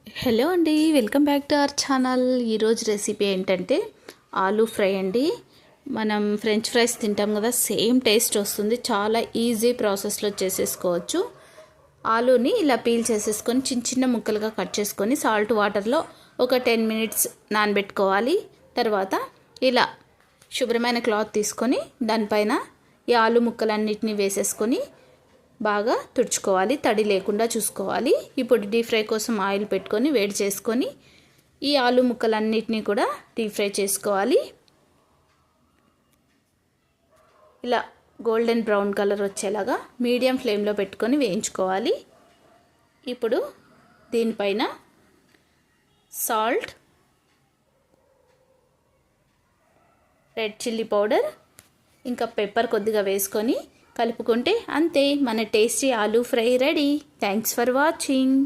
Hello అండి, welcome back to our channel. ఈరోజు recipe ఏంటంటే ఆలూ ఫ్రై అండి. మనం ఫ్రెంచ్ ఫ్రైస్ తింటాం కదా, సేమ్ టేస్ట్ వస్తుంది. చాలా ఈజీ ప్రాసెస్లో చేసేసుకోవచ్చు. ఆలూని ఇలా పీల్ చేసేసుకొని చిన్న చిన్న ముక్కలుగా కట్ చేసుకొని సాల్ట్ వాటర్లో ఒక 10 మినిట్స్ నానబెట్టుకోవాలి. తర్వాత ఇలా శుభ్రమైన క్లాత్ తీసుకొని దానిపైన ఈ ఆలూ ముక్కలన్నిటిని వేసేసుకొని బాగా తుడుచుకోవాలి, తడి లేకుండా చూసుకోవాలి. ఇప్పుడు డీప్ ఫ్రై కోసం ఆయిల్ పెట్టుకొని వేడి చేసుకొని ఈ ఆలూ ముక్కలన్నిటినీ కూడా డీప్ ఫ్రై చేసుకోవాలి. ఇలా గోల్డెన్ బ్రౌన్ కలర్ వచ్చేలాగా మీడియం ఫ్లేమ్లో పెట్టుకొని వేయించుకోవాలి. ఇప్పుడు దీనిపైన సాల్ట్, రెడ్ చిల్లీ పౌడర్, ఇంకా పెప్పర్ కొద్దిగా వేసుకొని కలుపుకుంటే అంతే, మన tasty aloo fry ready. Thanks for watching.